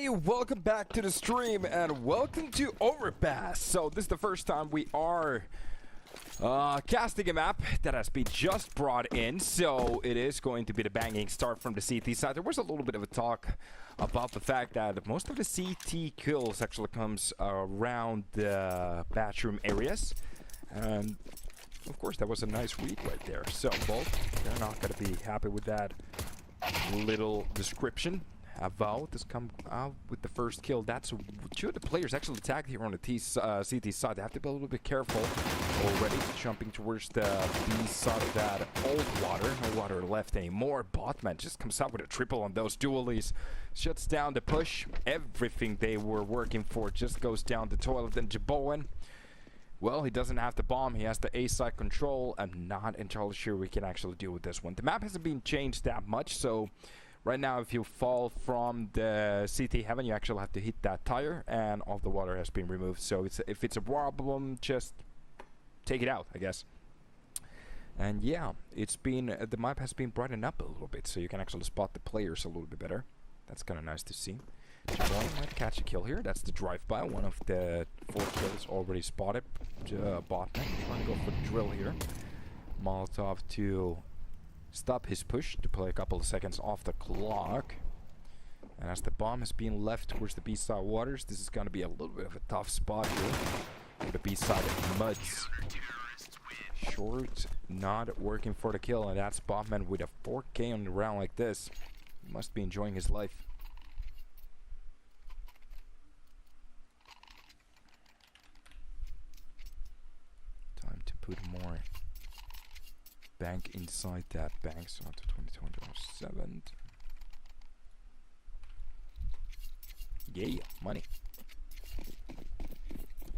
everybody, welcome back to the stream and welcome to Overpass. So this is the first time we are casting a map that has been just brought in, so it is going to be the banging start from the CT side. There was a little bit of a talk about the fact that most of the CT kills actually comes around the bathroom areas, and of course that was a nice read right there. So both, they're not going to be happy with that little description. Avo has come out with the first kill. That's two of the players actually tagged here on the CT side. They have to be a little bit careful already. Jumping towards the B side of that old water. No water left anymore. Botman just comes out with a triple on those dualies. Shuts down the push. Everything they were working for just goes down the toilet. And Jaboen, well, he doesn't have the bomb. He has the A side control. I'm not entirely sure we can actually deal with this one. The map hasn't been changed that much, so right now, if you fall from the CT heaven, you actually have to hit that tire, and all the water has been removed. So if it's a problem, just take it out, I guess. And yeah, it's been the map has been brightened up a little bit, so you can actually spot the players a little bit better. That's kind of nice to see. Jaboen might catch a kill here. That's the drive-by. One of the 4 kills already spotted. Botman trying to go for the drill here. Molotov to stop his push to play a couple of seconds off the clock. And as the bomb has been left towards the B-side waters, this is going to be a little bit of a tough spot here for the B-side muds. Short not working for the kill, and that's Botman with a 4K on the round like this. He must be enjoying his life. Time to put more bank inside that bank, so not to 2027. Yeah, money.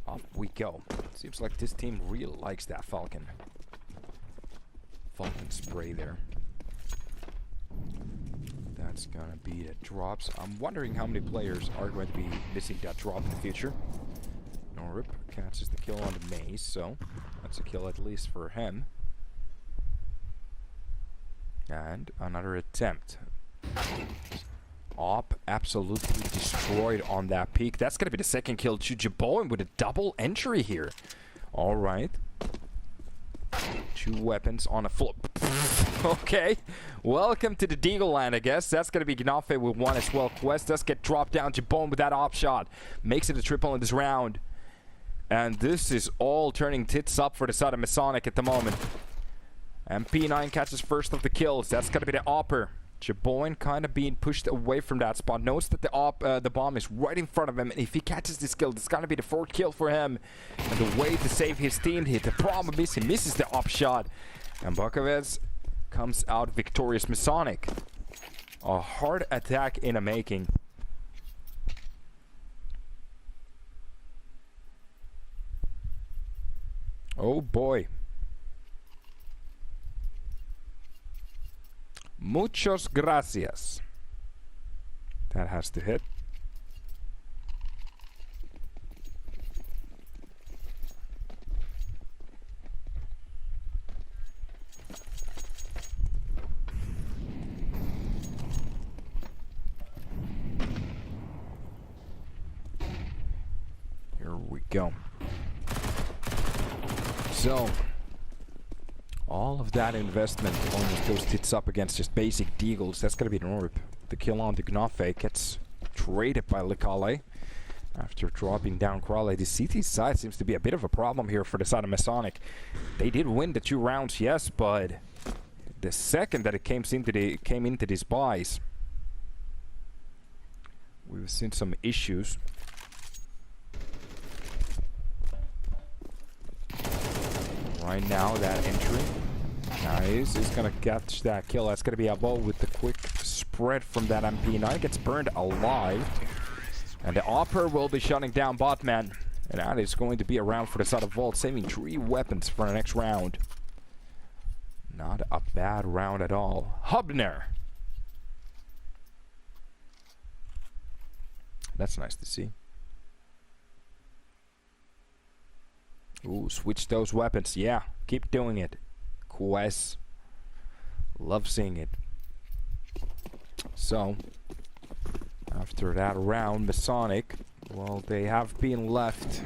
Off we go. Seems like this team really likes that Falcon spray there. That's gonna be the drops. I'm wondering how many players are going to be missing that drop in the future. Norup catches the kill on the maze, so that's a kill at least for him. And another attempt. Op absolutely destroyed on that peak. That's going to be the second kill to Jaboen with a double entry here. Alright. 2 weapons on a floor. Okay. Welcome to the Deagle land, I guess. That's going to be Gnafe with 1 as well. Quest does get dropped down. Jaboen with that op shot. Makes it a triple in this round. And this is all turning tits up for the side of MASONIC at the moment. And P9 catches first of the kills. That's gonna be the Opper. Jaboen kind of being pushed away from that spot. Knows that the bomb is right in front of him. And if he catches this kill, it's gonna be the 4th kill for him. And the way to save his team hit. The problem is he misses the op shot. And Bukovets comes out victorious. MASONIC. A hard attack in a making. Oh boy. Muchos gracias. That has to hit. Here we go. So all of that investment almost goes tits up against just basic deagles. That's going to be Norup. The kill on the Gnafe gets traded by Lekale after dropping down Krale. The CT side seems to be a bit of a problem here for the side of MASONIC. They did win the 2 rounds, yes, but the second that it came into these buys, we've seen some issues. Right now, that entry. Nice. He's gonna catch that kill. That's gonna be Avo with the quick spread from that MP9. Gets burned alive. And the Opper will be shutting down Botman. And that is going to be a round for the side of Vault, saving 3 weapons for the next round. Not a bad round at all. Hubner. That's nice to see. Ooh, switch those weapons. Yeah, keep doing it. Quest. Love seeing it. So, After that round, Masonic, well, they have been left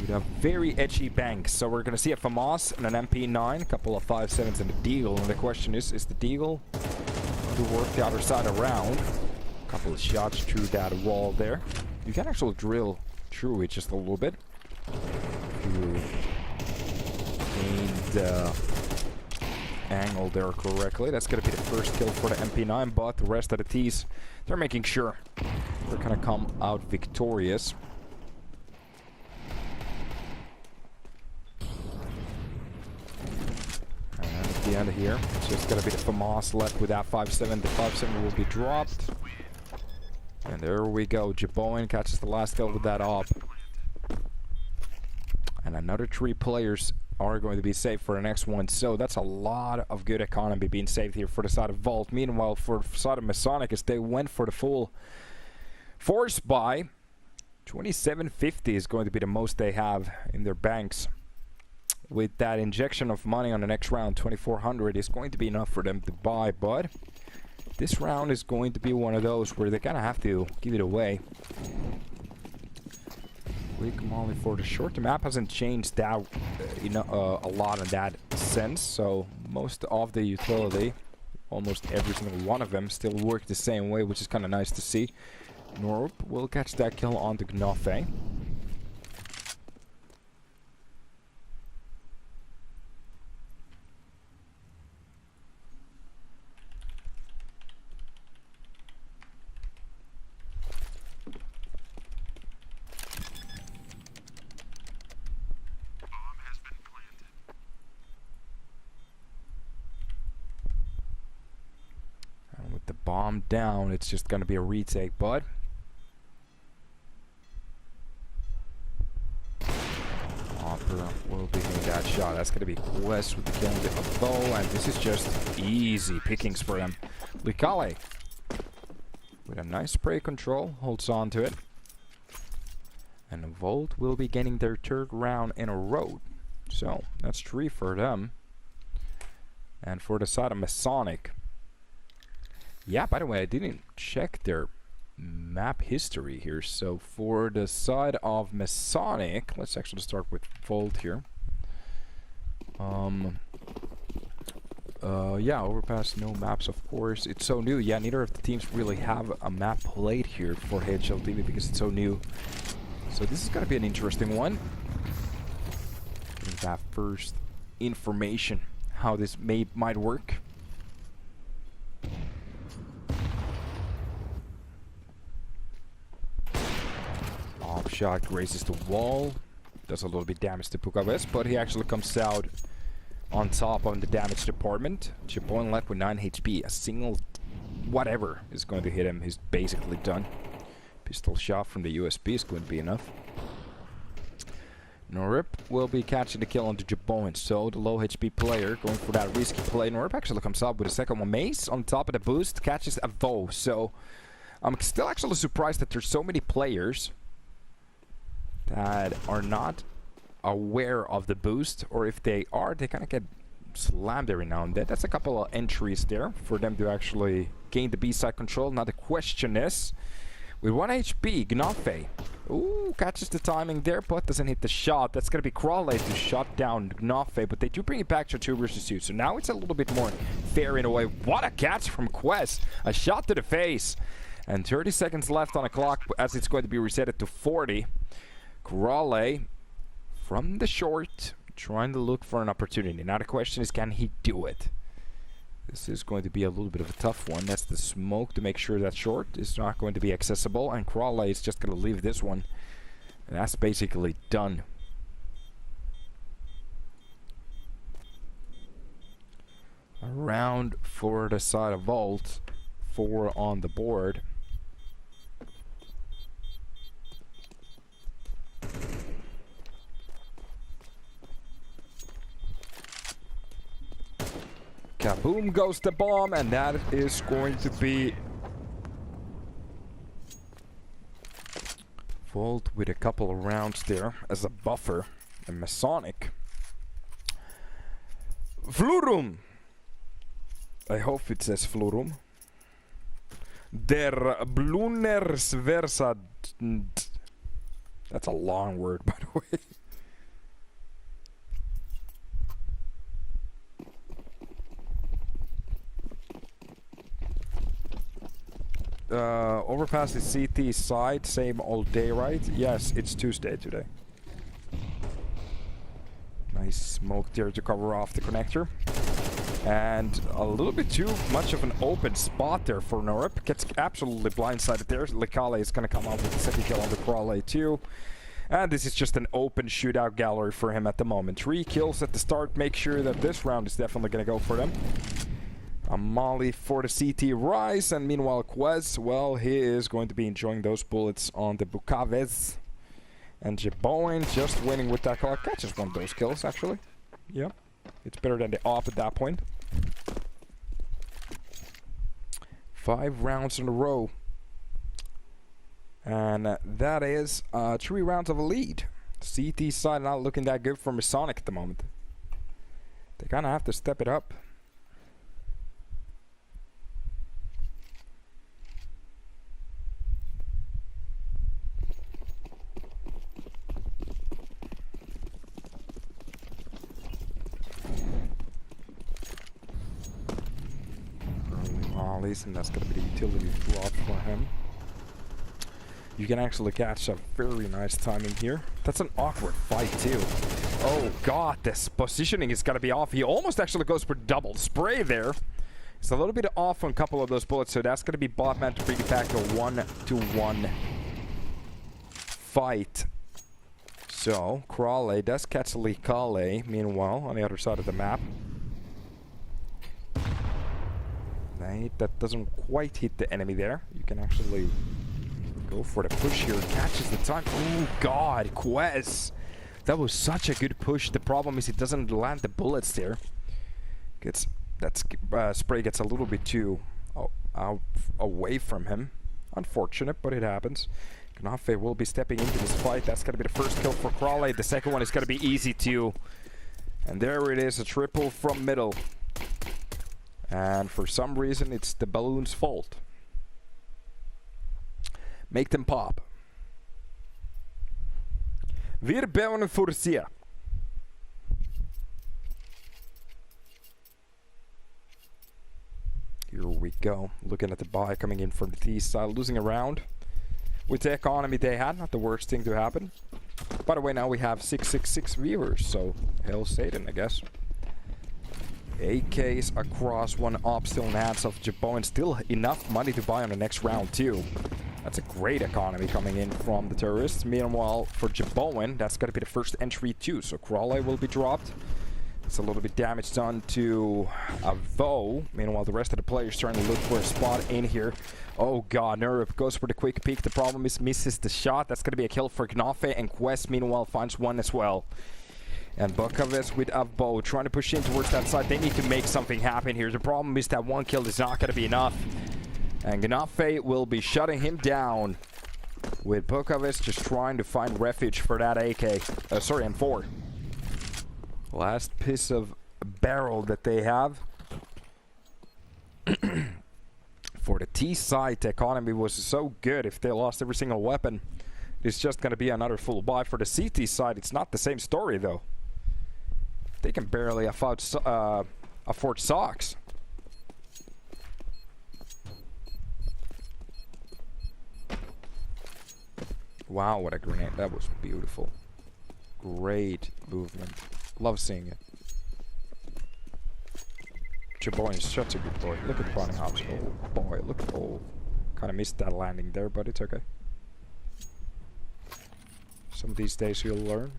with a very edgy bank. So we're going to see a FAMAS and an MP9, a couple of 5.7s and a Deagle. And the question is the Deagle to work the other side around? A couple of shots through that wall there. You can actually drill through it just a little bit. To gain the angle there correctly. That's going to be the first kill for the MP9, but the rest of the T's, they're making sure they're going to come out victorious. And at the end here, it's just going to be the FAMAS left with that 5.7. The 5.7 will be dropped. And there we go. Jaboin catches the last kill with that op. And another 3 players are going to be saved for the next one. So that's a lot of good economy being saved here for the side of Vault. Meanwhile, for the side of Masonic, as they went for the full force buy, 2750 is going to be the most they have in their banks. With that injection of money on the next round, 2400 is going to be enough for them to buy. But this round is going to be one of those where they kind of have to give it away. Quick molly for the short. The map hasn't changed that a lot in that sense, so most of the utility, almost every single one of them, still work the same way, which is kind of nice to see. Norp will catch that kill on the Gnafe. The bomb down, it's just going to be a retake, bud. Opera will be hitting that shot. That's going to be Quest with the kill with a bow, and this is just easy pickings for them. Likale with a nice spray control, holds on to it. And Volt will be getting their 3rd round in a row. So, that's 3 for them. And for the side of Masonic, yeah, by the way, I didn't check their map history here. So for the side of Masonic, let's actually start with Volt here. Yeah, Overpass, no maps, of course. It's so new. Yeah, neither of the teams really have a map played here for HLTV because it's so new. So this is going to be an interesting one. Getting that first information, how this might work. Shot grazes the wall, does a little bit damage to Pukaves, but he actually comes out on top on the damage department. Jaboin left with 9 HP. A single whatever is going to hit him. He's basically done. Pistol shot from the USB is going to be enough. Norip will be catching the kill on the Jaboin, so the low HP player going for that risky play. Norip actually comes up with a second one. Mace on top of the boost catches a Vo, so I'm still actually surprised that there's so many players that are not aware of the boost, or if they are, they kind of get slammed every now and then. That's a couple of entries there for them to actually gain the B-side control. Now the question is, with 1 HP, Gnafe, ooh, catches the timing there, but doesn't hit the shot. That's going to be Crawley to shut down Gnafe, but they do bring it back to 2 versus 2, so now it's a little bit more fair in a way. What a catch from Quest! A shot to the face, and 30 seconds left on the clock as it's going to be reset to 40. Crawley from the short, trying to look for an opportunity. Now the question is, can he do it? This is going to be a little bit of a tough one. That's the smoke to make sure that short is not going to be accessible, and Crawley is just going to leave this one. And that's basically done. A round for the side of Vault, 4 on the board. Kaboom goes the bomb, and that is going to be Volt with a couple of rounds there as a buffer. And Masonic. Flurum! I hope it says Flurum. Der Blunnersversa. That's a long word, by the way. Overpass the CT side, same old day, right? Yes, it's Tuesday today. Nice smoke there to cover off the connector. And a little bit too much of an open spot there for Norup. Gets absolutely blindsided there. Lekale is going to come out with the second kill on the Crawley too. And this is just an open shootout gallery for him at the moment. 3 kills at the start. Make sure that this round is definitely going to go for them. A molly for the CT Rise. And meanwhile, Quez, well, he is going to be enjoying those bullets on the Bukaves. And Jeboin just winning with that kill. I just won those kills, actually. Yeah. It's better than the op at that point. 5 rounds in a row. And that is 3 rounds of a lead. CT side not looking that good for MASONIC at the moment. They kind of have to step it up. And that's going to be the utility drop for him. You can actually catch a very nice timing here. That's an awkward fight too. Oh god, this positioning is going to be off. He almost actually goes for double spray there. It's a little bit off on a couple of those bullets, so that's going to be Botman to bring it back to a 1-1 fight. So, Crawley does catch Lekale, meanwhile, on the other side of the map. That doesn't quite hit the enemy there. You can actually go for the push here. Catches the time. Oh god, Quez. That was such a good push. The problem is it doesn't land the bullets there. Spray gets a little bit too away from him. Unfortunate, but it happens. Knafe will be stepping into this fight. That's going to be the first kill for Crawley. The second one is going to be easy too. And there it is, a triple from middle. And for some reason, it's the balloon's fault. Make them pop. Wir bauen für sie. Here we go. Looking at the buy coming in from the T side. Losing a round. With the economy they had, not the worst thing to happen. By the way, now we have 666 viewers, so hell Satan, I guess. AKs across, one op still in the hands of Jeboin. Still enough money to buy on the next round too. That's a great economy coming in from the terrorists. Meanwhile, for Jeboin, that's going to be the first entry too. So Crawley will be dropped. It's a little bit damage done to Avo. Meanwhile, the rest of the players trying to look for a spot in here. Oh god, Nerv goes for the quick peek. The problem is misses the shot. That's going to be a kill for Knafe, and Quest meanwhile finds one as well. And Bukaves with Avo trying to push in towards that side. They need to make something happen here. The problem is that one kill is not going to be enough. And Knafe will be shutting him down. With Bukaves just trying to find refuge for that AK. Sorry, M4. Last piece of barrel that they have. For the T side, the economy was so good. If they lost every single weapon, it's just going to be another full buy. For the CT side, it's not the same story though. They can barely afford socks. Wow, what a grenade. That was beautiful. Great movement. Love seeing it. Jeboin is such a good boy. Look at the running hops. Oh boy, look at kind of missed that landing there, but it's okay. Some of these days you'll learn.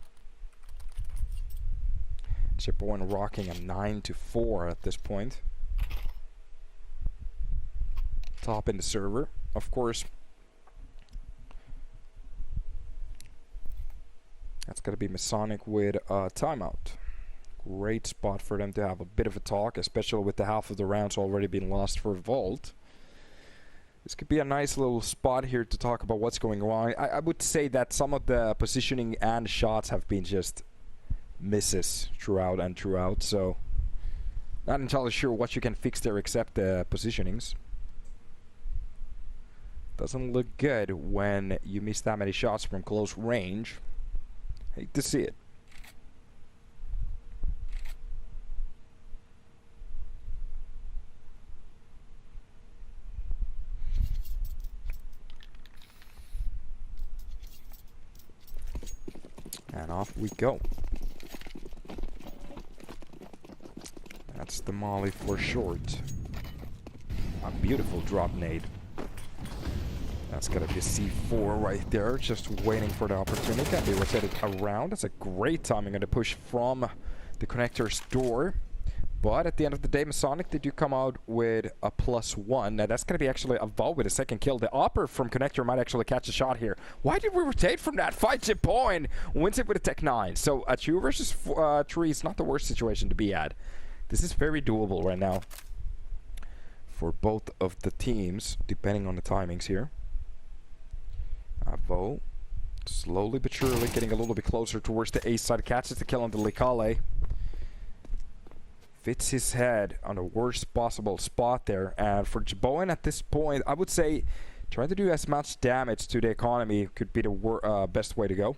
Jeboin rocking a 9-4 at this point. Top in the server, of course. That's going to be MASONIC with a timeout. Great spot for them to have a bit of a talk, especially with the half of the rounds already being lost for Vault. This could be a nice little spot here to talk about what's going on. I would say that some of the positioning and shots have been just misses throughout and throughout, so not entirely sure what you can fix there except the positionings. Doesn't look good when you miss that many shots from close range. Hate to see it. And off we go. That's the molly for short. A beautiful drop nade. That's gonna be a C4 right there, just waiting for the opportunity. Can be rotated around. That's a great timing on the push from the connector's door. But at the end of the day, MASONIC, they do come out with a +1. Now that's gonna be actually a Vol with a second kill. The upper from connector might actually catch a shot here. Why did we rotate from that? 5-chip point! Wins it with a Tech 9. So a 2 versus 3 is not the worst situation to be at. This is very doable right now for both of the teams, depending on the timings here. Avo, slowly but surely getting a little bit closer towards the A side. Catches the kill on the Likale. Fits his head on the worst possible spot there. And for Jaboan at this point, I would say trying to do as much damage to the economy could be the best way to go.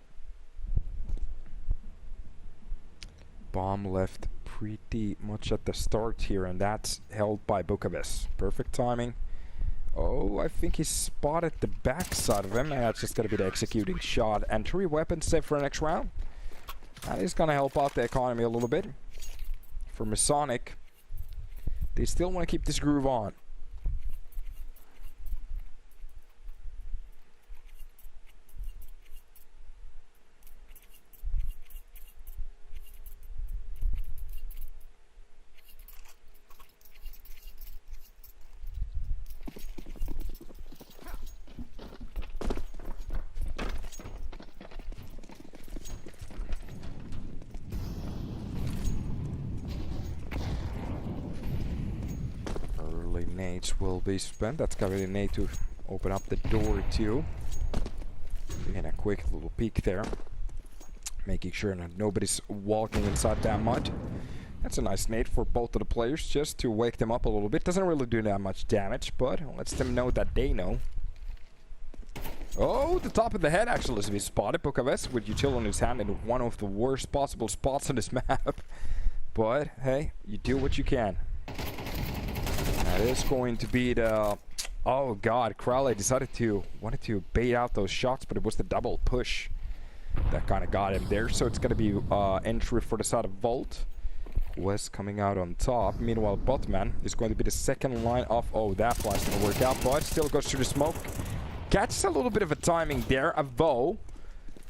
Bomb left pretty much at the start here, and that's held by Bukavis. Perfect timing. Oh, I think he spotted the backside of him, and that's just going to be the executing shot. And 3 weapons set for the next round. That is going to help out the economy a little bit. For MASONIC, they still want to keep this groove on. Nades will be spent. That's gonna be a nade to open up the door too. Taking a quick little peek there, making sure that nobody's walking inside that mud. That's a nice nade for both of the players, just to wake them up a little bit. Doesn't really do that much damage, but lets them know that they know. Oh, the top of the head actually has been spotted. Bukaves with util in his hand in one of the worst possible spots on this map. But hey, you do what you can. That is going to be the... Oh god, Crowley wanted to bait out those shots, but it was the double push that kind of got him there. So it's going to be entry for the side of Volt. West coming out on top. Meanwhile, Botman is going to be the second line off. Oh, that flash didn't work out, but still goes through the smoke. Catches a little bit of a timing there. Avo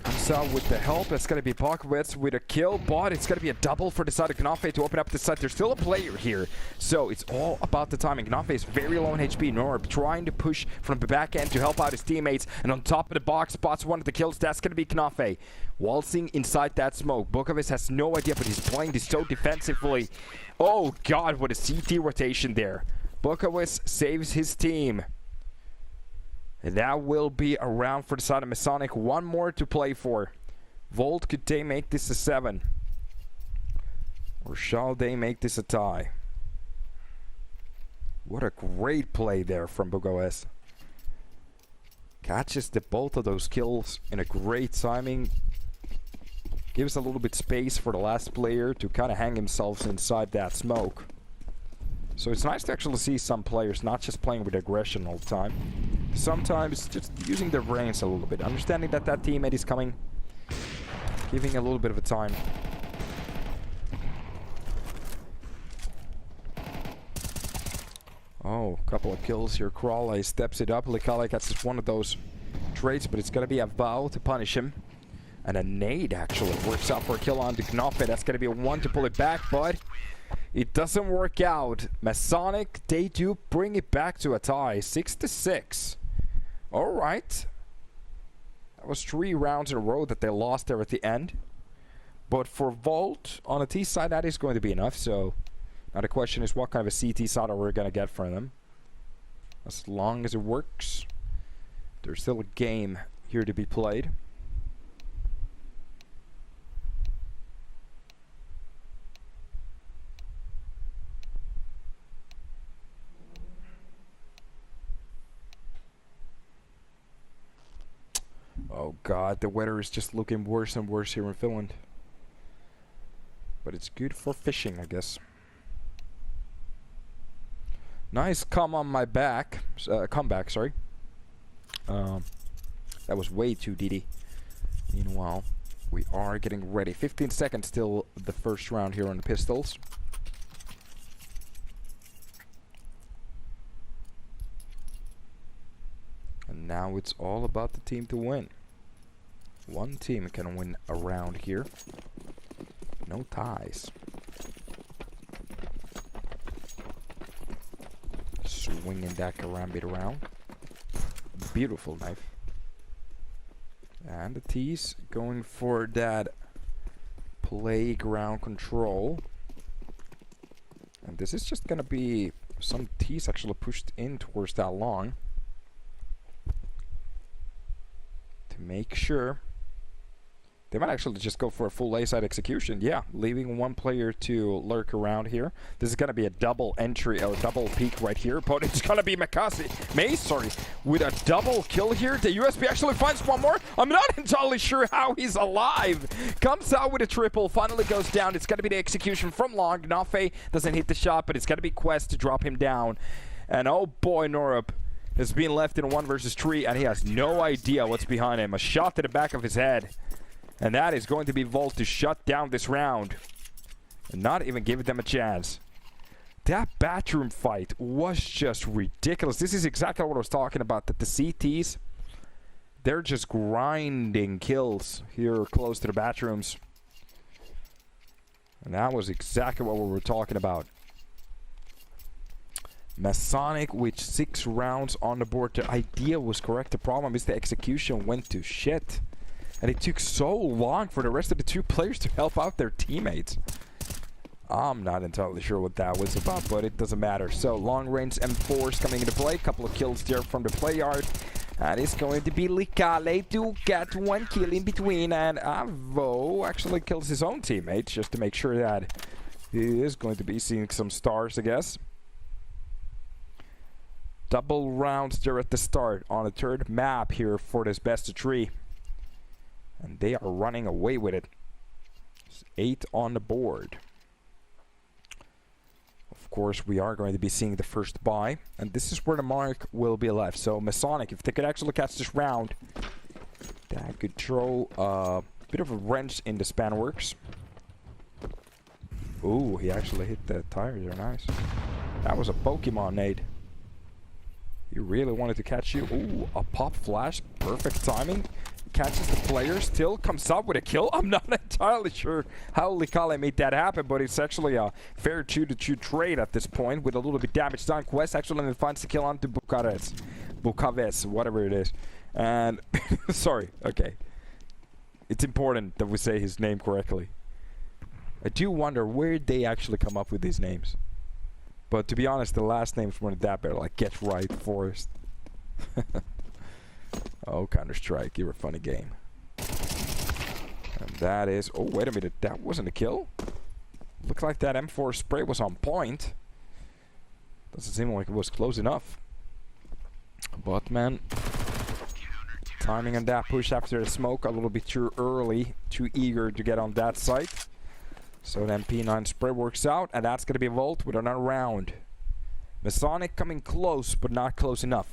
comes out with the help. That's going to be Pockowitz with a kill, but it's going to be a double for the side of Gnafe to open up the side. There's still a player here, so it's all about the timing. Gnafe is very low on HP. Norb trying to push from the back end to help out his teammates, and on top of the box spots one of the kills. That's going to be Gnafe waltzing inside that smoke. Bukavis has no idea, but he's playing this so defensively. Oh god, what a CT rotation there. Bukavis saves his team. And that will be a round for the side of MASONIC. One more to play for. Volt, could they make this a 7? Or shall they make this a tie? What a great play there from Bugoes. Catches both of those kills in a great timing. Gives a little bit space for the last player to kind of hang himself inside that smoke. So it's nice to actually see some players not just playing with aggression all the time. Sometimes just using their brains a little bit. Understanding that that teammate is coming. Giving a little bit of a time. Oh, a couple of kills here. Crawley steps it up. Likale gets one of those trades, but it's going to be a vow to punish him. And a nade actually works out for a kill on the Gnafe. That's going to be a 1 to pull it back, but it doesn't work out. MASONIC, they do bring it back to a tie. 6-6. All right. That was 3 rounds in a row that they lost there at the end. But for Volt, on the T side, that is going to be enough. So now the question is, what kind of a CT side are we going to get from them? As long as it works, there's still a game here to be played. God, the weather is just looking worse and worse here in Finland. But it's good for fishing, I guess. Nice come on my back. Comeback, sorry. That was way too DD. Meanwhile, we are getting ready. 15 seconds till the first round here on the pistols. And now it's all about the team to win. One team can win a round here. No ties. Swinging that karambit around. Beautiful knife. And the T's going for that playground control. And this is just gonna be some T's actually pushed in towards that long. To make sure. They might actually just go for a full A-side execution. Yeah, leaving one player to lurk around here. This is going to be a double entry, or double peek right here. But it's going to be Mace, sorry, with a double kill here. The USB actually finds one more. I'm not entirely sure how he's alive. Comes out with a triple, finally goes down. It's going to be the execution from long. Nafe doesn't hit the shot, but it's going to be Quest to drop him down. And oh boy, Norup has been left in a 1 versus 3, and he has no idea what's behind him. A shot to the back of his head. And that is going to be Volt to shut down this round. And not even give them a chance. That bathroom fight was just ridiculous. This is exactly what I was talking about. That the CTs, they're just grinding kills here close to the bathrooms. And that was exactly what we were talking about. Masonic with 6 rounds on the board. The idea was correct. The problem is the execution went to shit. And it took so long for the rest of the 2 players to help out their teammates. I'm not entirely sure what that was about, but it doesn't matter. So, long-range M4s coming into play. Couple of kills there from the play yard. And it's going to be Likale to get 1 kill in between. And Avo actually kills his own teammates just to make sure that he is going to be seeing some stars, I guess. Double rounds there at the start on the 3rd map here for this best of 3. And they are running away with it. There's 8 on the board. Of course, we are going to be seeing the first buy. And this is where the mark will be left. So, Masonic, if they could actually catch this round, that could throw a bit of a wrench in the span works. Ooh, he actually hit the tire there. Nice. That was a Pokemon nade. He really wanted to catch you. Ooh, a pop flash. Perfect timing. Catches the player, still comes up with a kill. I'm not entirely sure how Likale made that happen, but it's actually a fair 2-2 trade at this point with a little bit damage done. Quest actually finds the kill onto Bukaves, whatever it is. And, sorry, okay. It's important that we say his name correctly. I do wonder where they actually come up with these names. But to be honest, the last names weren't that bad, like Get Right, Forest. Oh, Counter-Strike, you're a funny game. And that is... Oh, wait a minute. That wasn't a kill? Looks like that M4 spray was on point. Doesn't seem like it was close enough. But, man... Timing on that push after the smoke, a little bit too early. Too eager to get on that site. So then P9 spray works out, and that's going to be Volt with another round. Masonic coming close, but not close enough.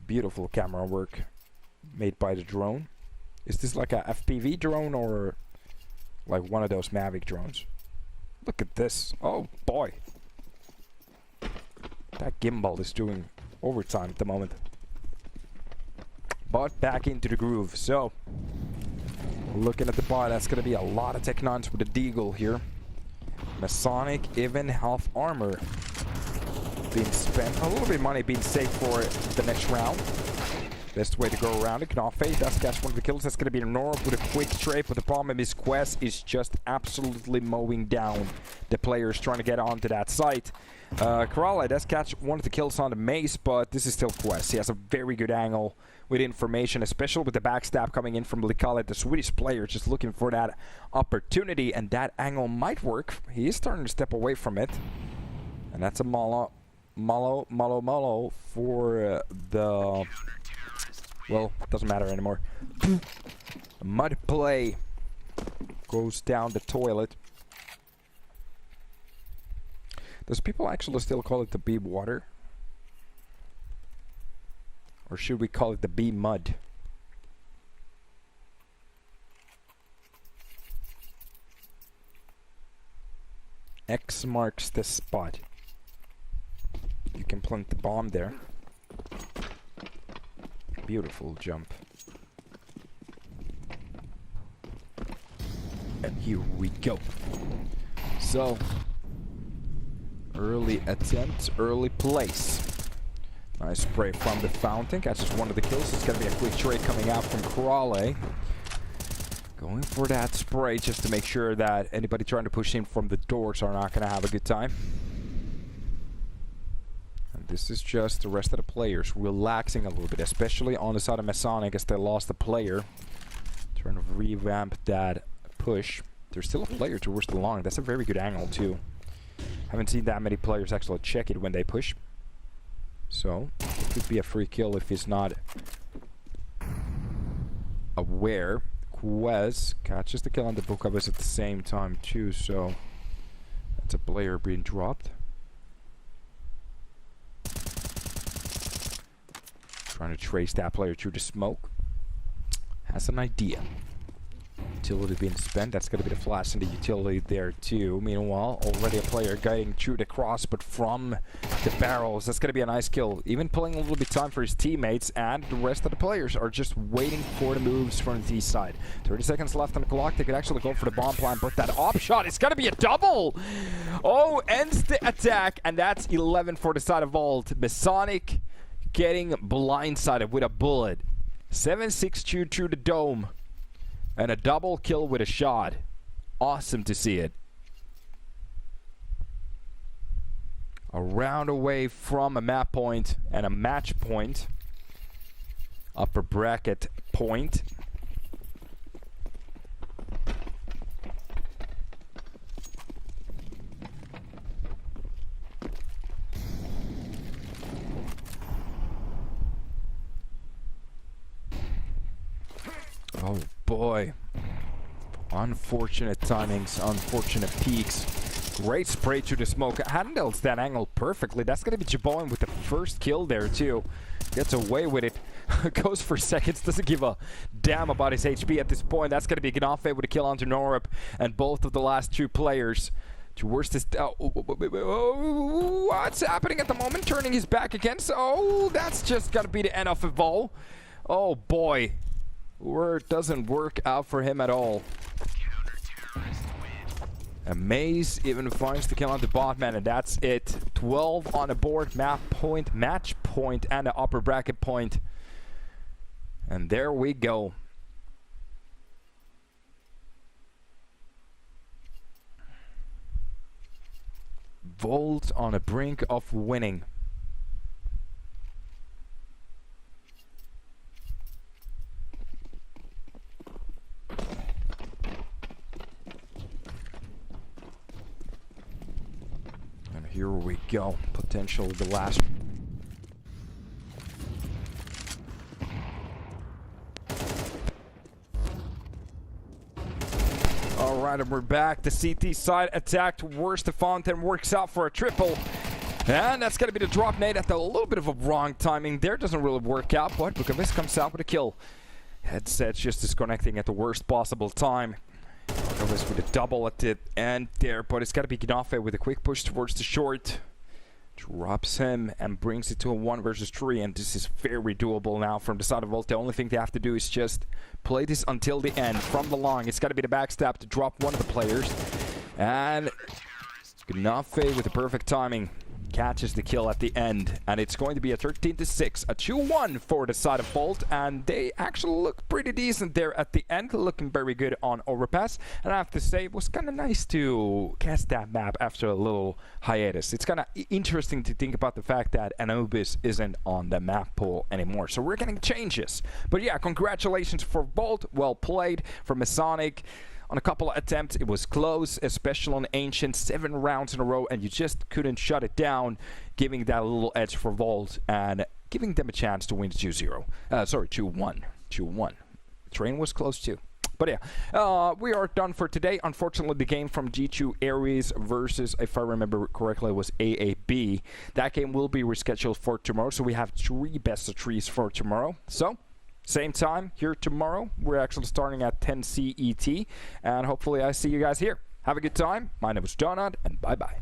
Beautiful camera work made by the drone. Is this like a FPV drone or like one of those Mavic drones? Look at this. Oh boy. That gimbal is doing overtime at the moment. But back into the groove. So, looking at the bar, that's going to be a lot of Tech-9s with the Deagle here. Masonic, even half armor being spent. A little bit of money being saved for the next round. Best way to go around it. Knafe does catch one of the kills. That's going to be Norb with a quick trade. But the problem is Quest is just absolutely mowing down the players trying to get onto that site. Kerala does catch one of the kills on the Mace, but this is still Quest. He has a very good angle with information, especially with the backstab coming in from Likale, the Swedish player, just looking for that opportunity, and that angle might work. He is starting to step away from it. And that's a Malo for the... Well, doesn't matter anymore. Mud play goes down the toilet. Does people actually still call it the B water? Or should we call it the B mud? X marks the spot. You can plant the bomb there. Beautiful jump. And here we go. So, early attempt, early place. Nice spray from the fountain. Catches one of the kills. It's going to be a quick trade coming out from Crawley. Going for that spray just to make sure that anybody trying to push in from the doors are not going to have a good time. And this is just the rest of the players relaxing a little bit, especially on the side of Masonic as they lost a player. Trying to revamp that push. There's still a player towards the long. That's a very good angle too. Haven't seen that many players actually check it when they push. So, it could be a free kill if he's not aware. Quez catches the kill on the book of us at the same time too, so that's a player being dropped. Trying to trace that player through the smoke. Has an idea. Utility being spent. That's going to be the flash in the utility there too. Meanwhile, already a player guiding through the cross, but from the barrels. That's going to be a nice kill. Even pulling a little bit of time for his teammates, and the rest of the players are just waiting for the moves from the east side. 30 seconds left on the clock. They could actually go for the bomb plan, but that op shot is going to be a double. Oh, ends the attack, and that's 11 for the side of Vault. Masonic getting blindsided with a bullet. 7.62 through the dome. And a double kill with a shot. Awesome to see it. A round away from a map point and a match point. Upper bracket point. Oh boy. Unfortunate timings, unfortunate peaks. Great spray through the smoke. Handles that angle perfectly. That's going to be Jaboin with the first kill there too. Gets away with it. Goes for seconds. Doesn't give a damn about his HP at this point. That's going to be Gnafe with a kill onto Norup. And both of the last two players. Towards this... what's happening at the moment? Turning his back against... Oh, that's just going to be the end of Evo. Oh boy. It doesn't work out for him at all. And Maze even finds the kill on the botman, and that's it. 12 on the board, map point, match point, and the upper bracket point. And there we go. Volt on the brink of winning. Here we go. Potential the last. Alright, and we're back. The CT side attack towards the fountain works out for a triple. And that's going to be the drop nade at a little bit of a wrong timing there. Doesn't really work out, but Bukavis comes out with a kill. Headset's just disconnecting at the worst possible time. With a double at the end there, but it's got to be Gnafe with a quick push towards the short. Drops him and brings it to a 1 versus 3, and this is very doable now from the side of Volt. The only thing they have to do is just play this until the end. From the long, it's got to be the backstab to drop one of the players. And Gnafe with the perfect timing catches the kill at the end, and it's going to be a 13-6, a 2-1 for the side of Volt, and they actually look pretty decent there at the end, looking very good on overpass. And I have to say, it was kind of nice to cast that map after a little hiatus. It's kind of interesting to think about the fact that Anubis isn't on the map pool anymore, so we're getting changes. But yeah, congratulations for Volt, well played. For Masonic, on a couple of attempts. It was close, especially on Ancient, 7 rounds in a row, and you just couldn't shut it down, giving that a little edge for Volt and giving them a chance to win 2-0. Sorry, 2-1. 2-1. Train was close too. But yeah, we are done for today. Unfortunately, the game from G2 Aries versus, if I remember correctly, it was AAB. That game will be rescheduled for tomorrow, so we have 3 best of 3s for tomorrow. So, same time here tomorrow. We're actually starting at 10 CET, and hopefully I see you guys here. Have a good time. My name is Donut, and bye-bye.